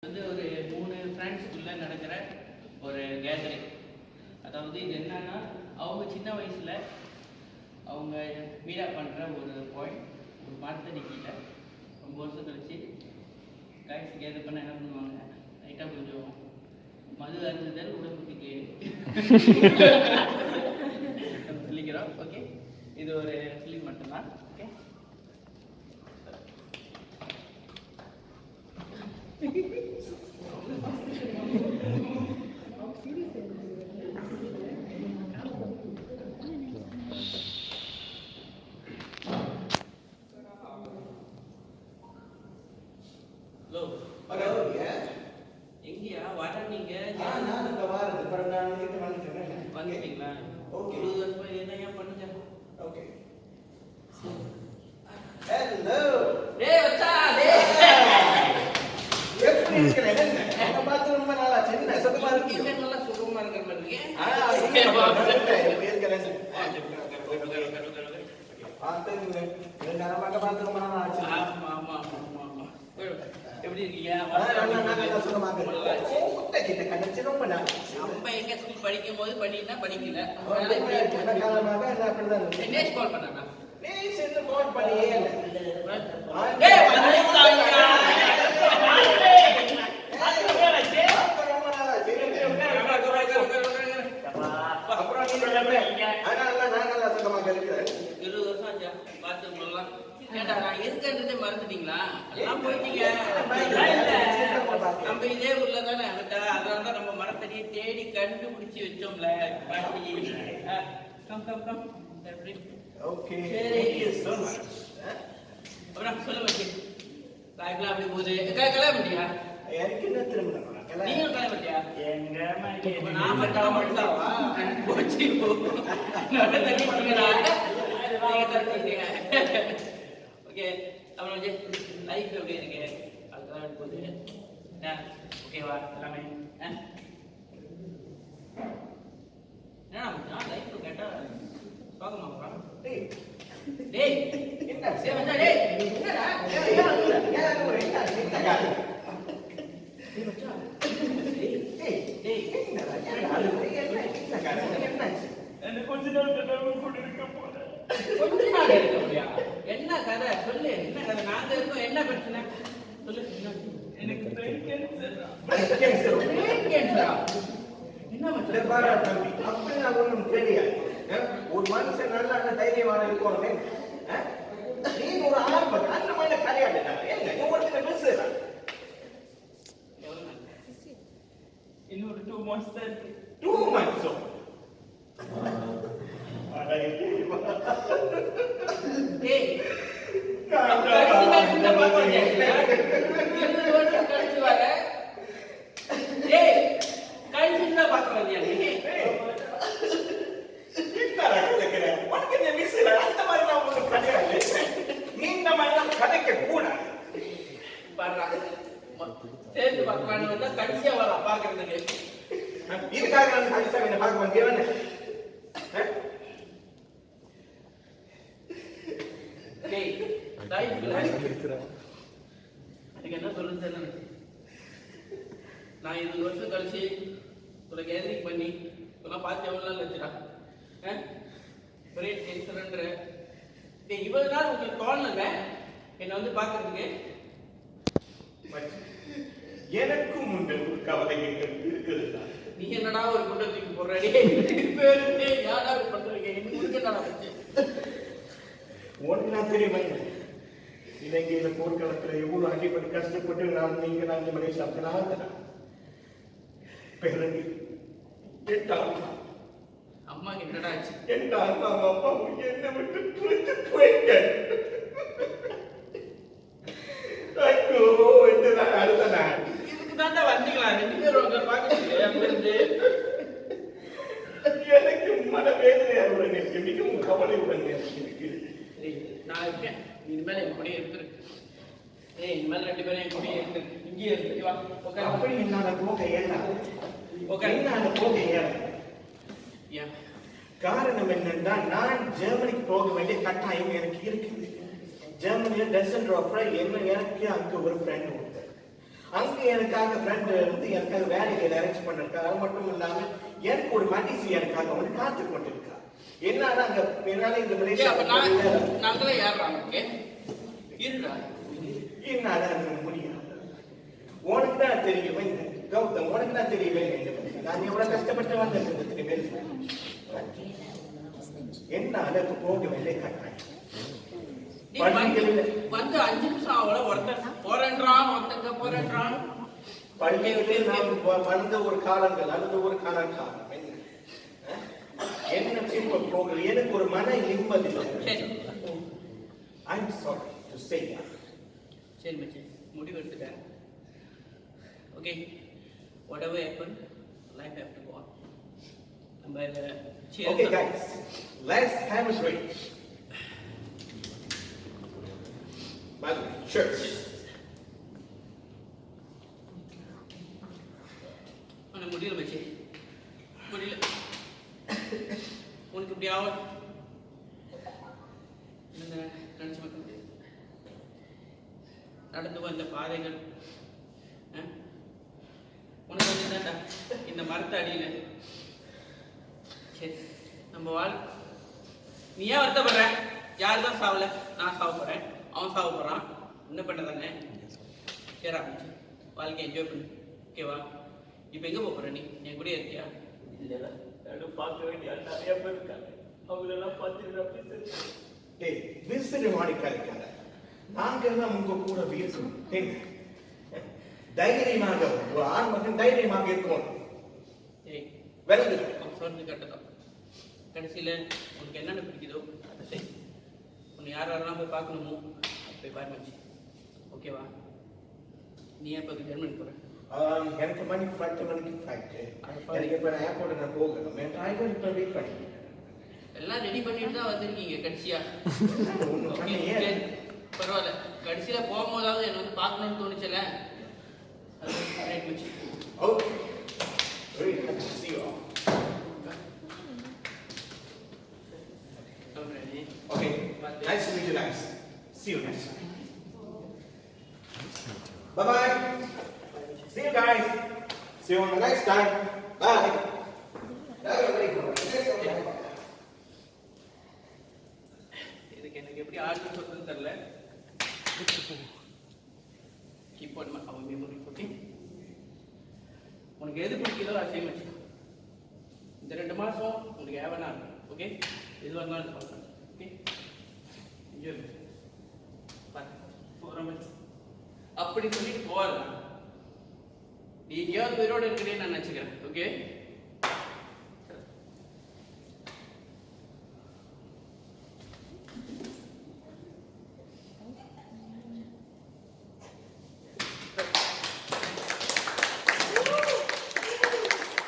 வந்து ஒரு 3 ஃப்ரெண்ட்ஸுக்குள்ளே நடக்கிற ஒரு கேதரிங். அதாவது இது என்னன்னா, அவங்க சின்ன வயசில் அவங்க மீடப் பண்ணுற ஒரு பாயிண்ட், ஒரு மரத்தடி கீழே ரொம்ப வருஷம் கழிச்சு கைஸ் கேதர் பண்ண என்ன பண்ணுவாங்க, லைட்டாக கொஞ்சம் மது அருந்துதல் உடம்புக்கு கேடு சொல்லிக்கிறோம். ஓகே, இது ஒரு ஃபிலிம் மட்டும்தான். ஓகே, எங்கயா வர நீங்க? நான் இந்த வாரத்து அப்புறம் நான் கிட்ட வந்துட்டேன். வந்துட்டீங்களா? ஓகே, என்ன பண்ணுங்க? ஓகே. ஹலோ டேய் வச்சா, டேய் எப்படி இருக்கற? என்ன பார்த்து ரொம்ப நாளா சின்ன சுகமா இருக்கீங்க. நல்லா சுகமா இருக்கிற மாதிரி இருக்கீங்க. எப்படி இருக்கறேன்? பாத்துங்க, இந்த நேரமாக பார்த்து ரொம்ப நாளா ஆச்சு. ஆமா ஆமா ஆமா ஆமா. எப்படி இருக்கீங்க? நான் சுகமா இருக்கேன். முட்டை கிட்ட கணச்சு ரொம்ப நாள். நம்ம எங்க ஸ்கூல் படிக்கும் போது படிக்கல. காலமாக என்ன அப்படிதான் இருக்கு. நேஷ் கால் பண்ணானா? நேஷ் என்ன கால் பண்ணியே இல்ல. டேய் வந்துட்டாங்க. அப்புறம் நீங்க அதனால நான் நல்லா சுகமாக இருக்கிறேன். 20 வருஷம் ஆச்சா பார்த்து சொல்லலாம். ஏண்டா நான் இருக்கன்றதே மறந்துட்டீங்களா? எல்லாம் போயிட்டீங்க. நம்ம இதே ஊர்ல தானே விட்டா, அதனால தான் நம்ம மரத்தடியை தேடி கண்டுபிடிச்சு வச்சோம்ல. Come come come. ஓகே, சரி. thank you so much. அப்புறம் சொல்ல வச்சு காய்க்கலாம் அப்படி போகுது. கல்யாணம் பண்ணியா? எனக்கு என்ன திரும்ப நீங்களும் கல்யாணம் பண்ணியா? எங்க நான் மட்டும் மனுஷாவா போச்சு. ஓகே, அப்புறம் லைஃப் எப்படி இருக்கு? அதுதான் போகுது. ஓகேவா எல்லாமே? என்ன லைஃப் கேட்டா பார்க்கமா? டேய் டேய் என்ன சே வந்தா டேய் என்னடா என்ன கதை சொல்லு. என்ன கதை? நாங்க இருக்கோம். என்ன பிரச்சனை சொல்லு. எனக்கு பிரெயின் கேன்சர். என்ன தம்பி, அப்படின்னா ஒண்ணும் தெரியாது. ஒரு மனுஷன் நல்லா தைரியமான இருக்கணும். நீ ஒரு ஆரம்பம் அந்த மாதிரி கரையாடு என்ன ஒருத்தர் மிஸ் இன்னொரு 2 months தான் இருக்கு. 2 months டேய் கடைசி வருஷம் கழிச்சு வர. டேய் கடைசி தான் பார்க்க வந்தியா நீ? சேர்ந்து பார்க்கலான்னு வந்தா கடைசியா வர பாக்குறதுக்கு. இதுக்காக நான் கடைசியா என்ன பார்க்க வந்தேன். டேய் லைஃப்ல எனக்கு என்ன சொல்லுன்னு தெரியல. நான் 20 வருஷம் கழிச்சு உங்களை கேதரிங் பண்ணி இதெல்லாம் பார்த்து எவ்வளோ நாள் வச்சுடா? பிரெயின் கேன்சர்ன்ற இவ்வளவு நாள் உங்களுக்கு தோணல என்னை வந்து பார்க்கறதுக்கு? எனக்கும் முன்ன ஒரு கவலைகள் இருக்குது. நீ என்னடா ஒரு குண்டத்துக்கு போடுறடி பேரு யாரா பண்றீங்க? இன்னும் என்னடா வச்சு ஒன்னா தெரியுமா, இலங்கையில போர்க்களத்துல எவ்வளவு அடிப்பட்டு கஷ்டப்பட்டு நாங்கள் மலேசியா பிறகு அம்மா என்னடா ஆச்சு? என் அம்மா அப்பா என்ன விட்டு போயிட்ட. இதுக்கு தாண்டா வந்தீங்களா 2 பேரும் உங்களை பார்க்கறது? எனக்கு மனவேதனையுடன் இருக்கு, மிகவும் கவலையுடன் இருக்கு. நான் இருக்கேன், இனிமேல் என் கூடயே இருக்கு. இனிமேல் 2 பேரும் என் கூடயே இருக்கு. இங்கே இருக்கு. அப்படி என்னால போக என்னால போக ஏன்? காரணம் என்னன்னா, நான் ஜெர்மனிக்கு போக வேண்டிய கட்டாயம் எனக்கு இருக்குது. ஜெர்மனியில் டெசன்ட்ரோஃப்ல என்ன எனக்கு அங்க ஒரு ஃப்ரெண்ட் உண்டு. அங்க எனக்காக ஃப்ரெண்ட் இருந்து எனக்காக வேலையை அரேஞ்ச் பண்ணிருக்கா. அது மட்டும் இல்லாம எனக்கு ஒரு மனுஷி எனக்காக வந்து காத்து கொண்டிருக்கா. என்னன்னா அங்க என்னால இந்த மலேசியா நாங்களே யாருறாங்க இருடா என்னால முடியாது. உனக்கு தான் தெரியும் கௌதம், உனக்கு தான் தெரியவே நான் எவ்வளவு கஷ்டப்பட்டு வந்தேன். என்னால போகவில்லை கட்டாயம். வந்து 5 நிமிஷம் அவளை ஒருத்தன் போறேன்றான் பள்ளியிலே நாம் வந்த ஒரு காலங்கள் அல்லது ஒரு காலம் என்ன திரும்ப போகல. எனக்கு ஒரு மன நிம்மதி. I'm sorry to say that. சரி மச்சி, முடிவு எடுத்துட்டேன். Okay, whatever happened, life have to go on. Okay guys, let's have a drink. By the way, cheers. முடியல மச்சி, முடியல. உனக்கு இப்படி ஆகும் நினைச்சு பார்க்க முடியாது. நடந்து வந்த பாதைகள் உனக்கு வந்துதான்டா இந்த மரத்தை அடியில. சரி, நம்ம நீ ஏன் வருத்தப்படுற? யாரு தான் சாவல, நான் சாவ போறேன், அவன் சாவ போறான், என்ன பண்ணதானே. சரி ஆரம்பிச்சு வாழ்க்கை என்ஜாய் பண்ணு. ஓகேவா? இப்ப எங்க போற? நீ என் கூட இருக்கியா? இல்ல, பார்க்க வேண்டிய நிறைய பேர் இருக்காங்க, அவங்களெல்லாம் பார்த்துட்டு விசிறு மாடிக்காருக்காங்க. நாங்கெல்லாம் உங்க கூட வீசணும். தைரியமாக ஒரு ஆண் மகன் தைரியமாக இருக்கணும். விலங்கு சொன்னது கட்டதான். கடைசியில உனக்கு என்னென்ன பிடிக்குதோ அதை செய். உன்னை யாரெல்லாம் போய் பார்க்கணுமோ போய் பாருமாச்சு. ஓகேவா? நீ எப்போ ஜெர்மனி போற? எனக்கு மணி 10 மணிக்கு ஃப்ளைட். எனக்கு இப்போ ஏர்போர்ட் நான் போகணும். என் டிரைவர் இப்போ வெயிட் பண்ணி எல்லாம் ரெடி பண்ணிட்டு தான் வந்திருக்கீங்க கடைசியா. பரவாயில்ல, கடைசியில போகும்போதாவது என்ன வந்து பார்க்கணும்னு தோணுச்சல. Okay. Very happy to see you all. Okay. Nice to meet you guys. See you next time. Bye bye. See you guys. See you on the next time. Bye. இதுக்கு எனக்கு எப்படி ஆர்டர் சொல்றதுன்னு தெரியல. Keep on our memory. Okay, உனக்கு எது பிடிக்குதோ அதை செய்ய வச்சு. இந்த 2 மாசம் உனக்கு ஏவனா இருக்கும். ஓகே, எதுவாக இருந்தாலும் பார்க்கலாம். ஓகே, என்ஜாய் போகிறோம். அப்படி சொல்லிட்டு போவாங்க. நீ எங்கேயாவது உயிரோடு இருக்கிறேன்னு நான் நினச்சிக்கிறேன். ஓகே.